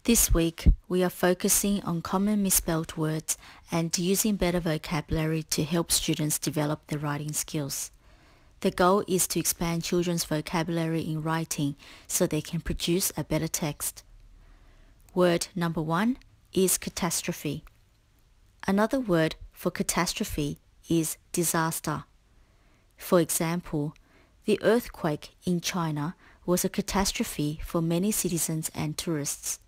This week, we are focusing on common misspelled words and using better vocabulary to help students develop their writing skills. The goal is to expand children's vocabulary in writing so they can produce a better text. Word number 1 is catastrophe. Another word for catastrophe is disaster. For example, the earthquake in China was a catastrophe for many citizens and tourists.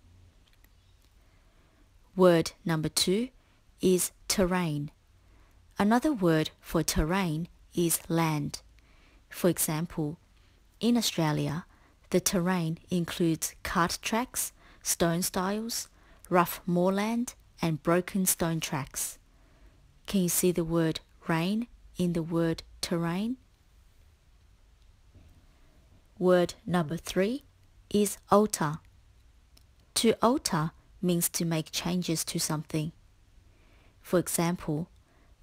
Word number 2 is terrain. Another word for terrain is land. For example, in Australia, the terrain includes cart tracks, stone stiles, rough moorland, and broken stone tracks. Can you see the word rain in the word terrain? Word number 3 is ootah. To alter means to make changes to something. For example,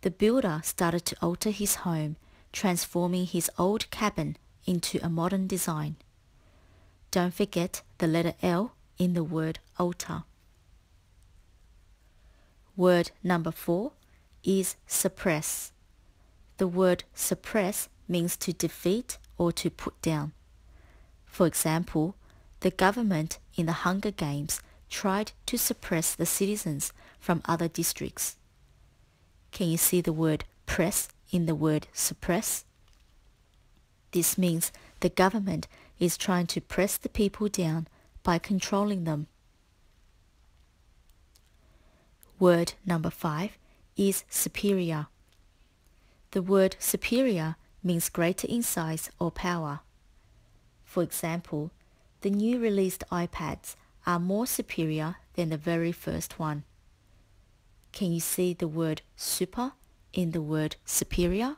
the builder started to alter his home, transforming his old cabin into a modern design. Don't forget the letter L in the word alter. Word number 4 is suppress. The word suppress means to defeat or to put down. For example, the government in the Hunger Games tried to suppress the citizens from other districts. Can you see the word press in the word suppress? This means the government is trying to press the people down by controlling them. Word number 5 is superior. The word superior means greater in size or power. For example, the new released iPads are more superior than the very first one. Can you see the word super in the word superior?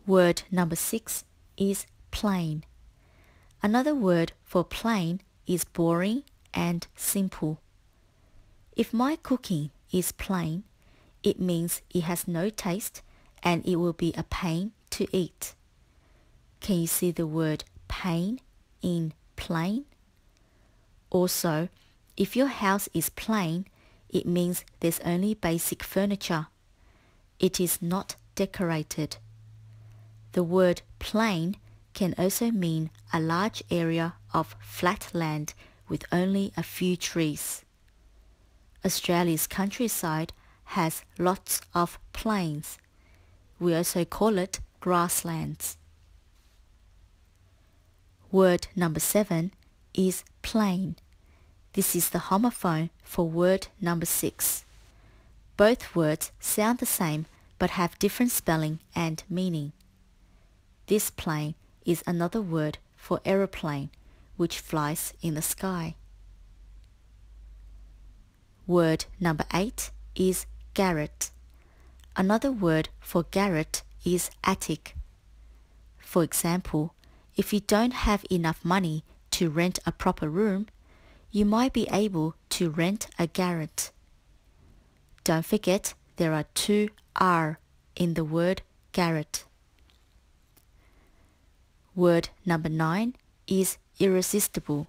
Word number 6 is plain. Another word for plain is boring and simple. If my cooking is plain, it means it has no taste and it will be a pain to eat. Can you see the word pain in plain? Also, if your house is plain, it means there's only basic furniture. It is not decorated. The word plain can also mean a large area of flat land with only a few trees. Australia's countryside has lots of plains. We also call it grasslands. Word number 7 is plain. This is the homophone for word number 6. Both words sound the same but have different spelling and meaning. This plane is another word for aeroplane, which flies in the sky. Word number 8 is Garrett. Another word for Garrett is attic. For example, if you don't have enough money to rent a proper room, you might be able to rent a garret. Don't forget there are 2 R in the word garret. Word number 9 is irresistible.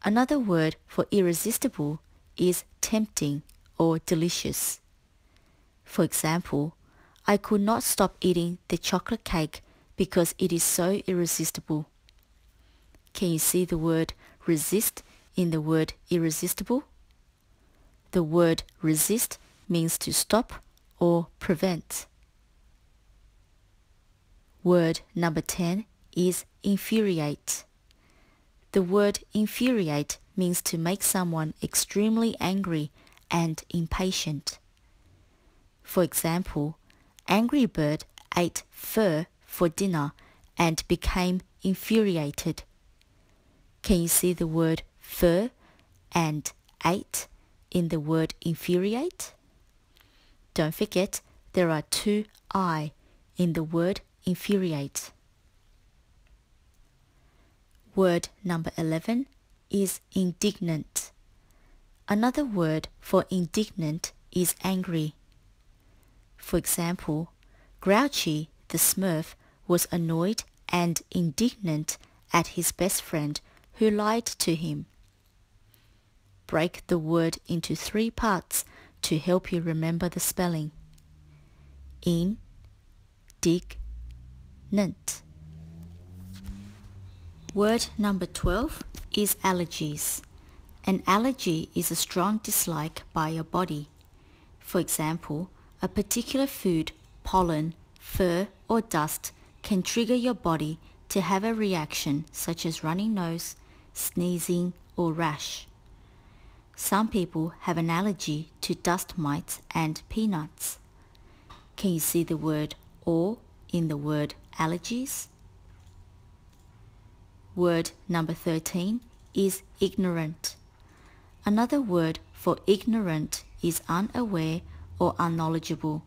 Another word for irresistible is tempting or delicious. For example, I could not stop eating the chocolate cake because it is so irresistible. Can you see the word resist in the word irresistible? The word resist means to stop or prevent. Word number 10 is infuriate. The word infuriate means to make someone extremely angry and impatient. For example, Angry Bird ate fur for dinner and became infuriated. Can you see the word fur and ate in the word infuriate? Don't forget there are 2 I in the word infuriate. Word number 11 is indignant. Another word for indignant is angry. For example, Grouchy the Smurf was annoyed and indignant at his best friend who lied to him. Break the word into 3 parts to help you remember the spelling. Indignant. Word number 12 is allergies. An allergy is a strong dislike by your body. For example, a particular food, pollen, fur, or dust can trigger your body to have a reaction such as runny nose, sneezing, or rash. Some people have an allergy to dust mites and peanuts. Can you see the word "or" in the word allergies? Word number 13 is ignorant. Another word for ignorant is unaware or unknowledgeable.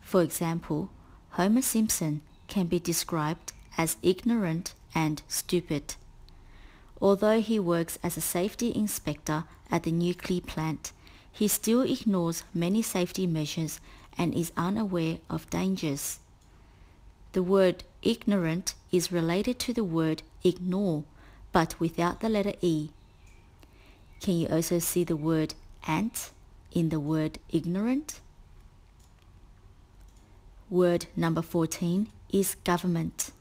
For example, Homer Simpson can be described as ignorant and stupid. Although he works as a safety inspector at the nuclear plant, he still ignores many safety measures and is unaware of dangers. The word ignorant is related to the word ignore, but without the letter E. Can you also see the word ant in the word ignorant? Word number 14 is government.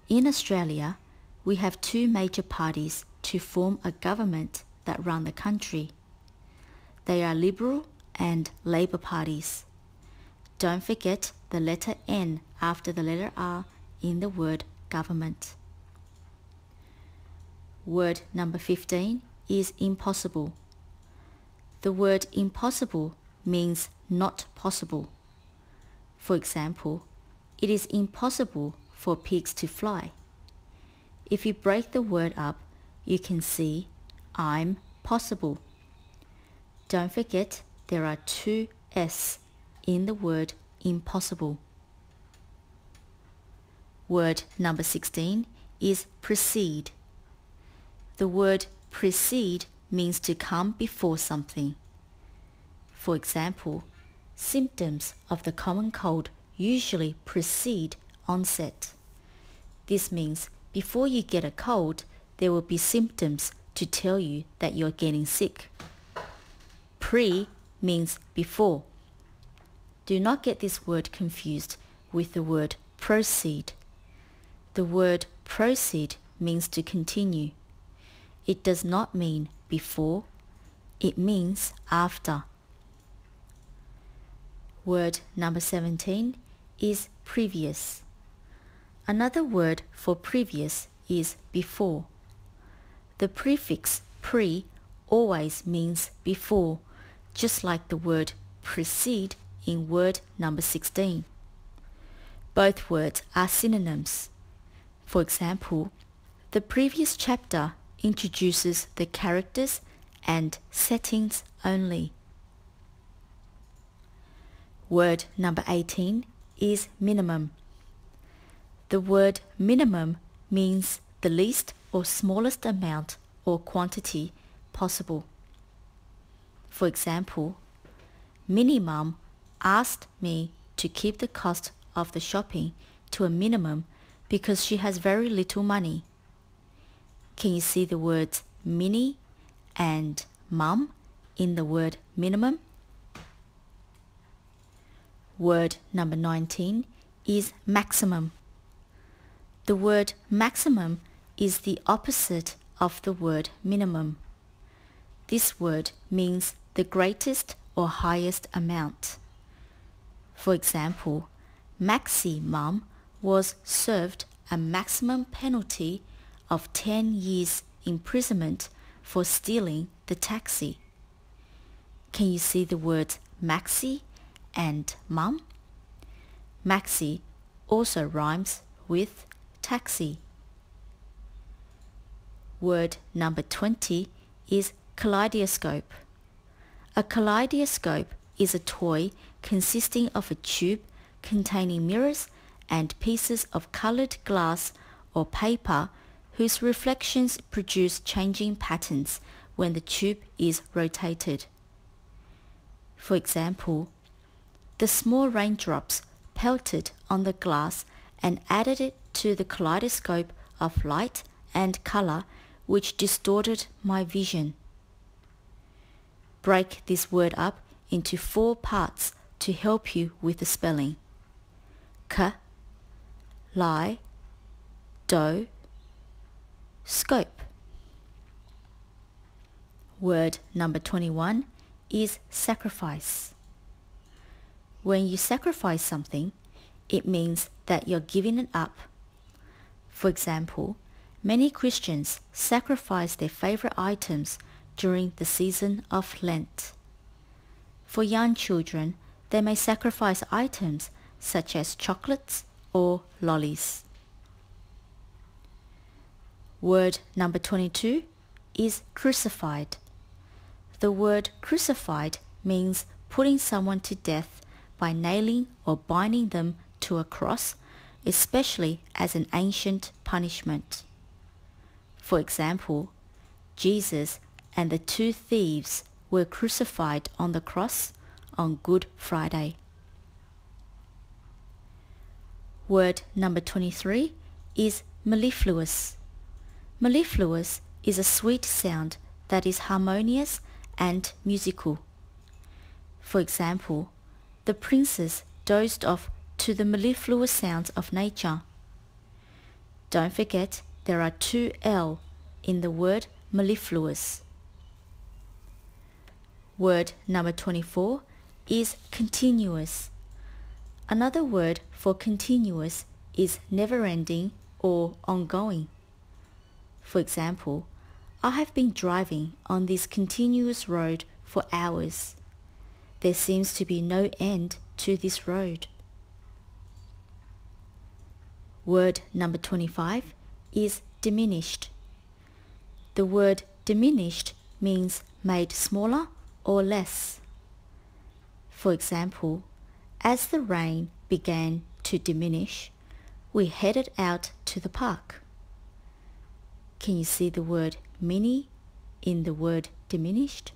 In Australia, we have 2 major parties to form a government that run the country. They are Liberal and Labor parties. Don't forget the letter N after the letter R in the word government. Word number 15 is impossible. The word impossible means not possible. For example, it is impossible for pigs to fly. If you break the word up, you can see I'm possible. Don't forget there are 2 S in the word impossible. Word number 16 is precede. The word precede means to come before something. For example, symptoms of the common cold usually precede onset. This means before you get a cold, there will be symptoms to tell you that you're getting sick. Pre means before. Do not get this word confused with the word proceed. The word proceed means to continue. It does not mean before, it means after. Word number 17 is previous. Another word for previous is before. The prefix pre always means before, just like the word precede in word number 16. Both words are synonyms. For example, the previous chapter introduces the characters and settings only. Word number 18 is minimum. The word minimum means the least or smallest amount or quantity possible. For example, Minnie Mum asked me to keep the cost of the shopping to a minimum because she has very little money. Can you see the words Minnie and Mum in the word minimum? Word number 19 is maximum. The word maximum is the opposite of the word minimum. This word means the greatest or highest amount. For example, Maxie Mum was served a maximum penalty of 10 years imprisonment for stealing the taxi. Can you see the words Maxie and Mum? Maxie also rhymes with taxi. Word number 20 is kaleidoscope. A kaleidoscope is a toy consisting of a tube containing mirrors and pieces of colored glass or paper whose reflections produce changing patterns when the tube is rotated. For example, the small raindrops pelted on the glass and added it to the kaleidoscope of light and color which distorted my vision. Break this word up into 4 parts to help you with the spelling. Kaleidoscope. Word number 21 is sacrifice. When you sacrifice something, it means that you're giving it up. For example, many Christians sacrifice their favorite items during the season of Lent. For young children, they may sacrifice items such as chocolates or lollies. Word number 22 is crucified. The word crucified means putting someone to death by nailing or binding them to a cross, especially as an ancient punishment. For example, Jesus and the 2 thieves were crucified on the cross on Good Friday. Word number 23 is mellifluous. Mellifluous is a sweet sound that is harmonious and musical. For example, the princess dozed off to the mellifluous sounds of nature. Don't forget there are 2 L in the word mellifluous. Word number 24 is continuous. Another word for continuous is never-ending or ongoing. For example, I have been driving on this continuous road for hours. There seems to be no end to this road. Word number 25 is diminished. The word diminished means made smaller or less. For example, as the rain began to diminish, we headed out to the park. Can you see the word mini in the word diminished?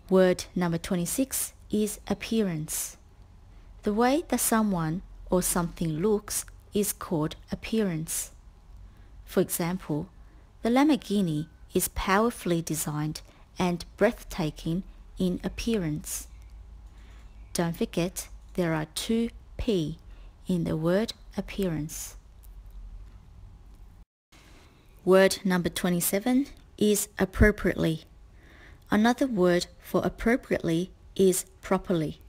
Word number 26 is appearance. The way that someone or something looks is called appearance. For example, the Lamborghini is powerfully designed and breathtaking in appearance. Don't forget there are 2 P in the word appearance. Word number 27 is appropriately. Another word for appropriately is properly.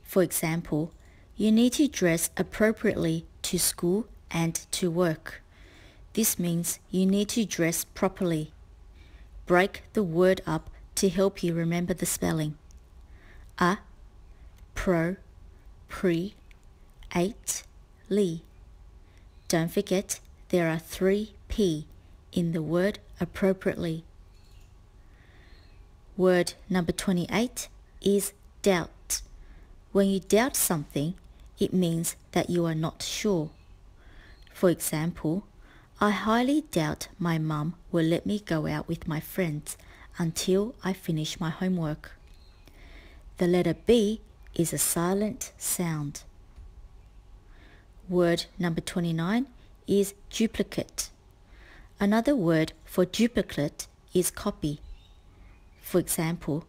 For example, you need to dress appropriately to school and to work. This means you need to dress properly. Break the word up to help you remember the spelling. Pre, ly. Don't forget there are 3 P in the word appropriately. Word number 28 is doubt. When you doubt something, it means that you are not sure. For example, I highly doubt my mum will let me go out with my friends until I finish my homework. The letter B is a silent sound. Word number 29 is duplicate. Another word for duplicate is copy. For example,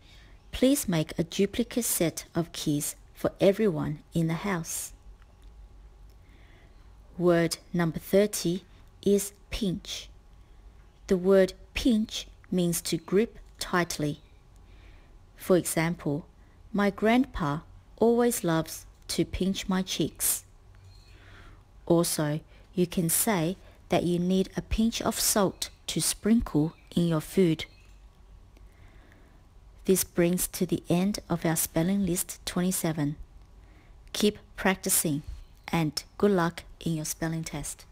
please make a duplicate set of keys for everyone in the house. Word number 30 is pinch. The word pinch means to grip tightly. For example, my grandpa always loves to pinch my cheeks. Also, you can say that you need a pinch of salt to sprinkle in your food. This brings to the end of our spelling list 27. Keep practicing and good luck in your spelling test.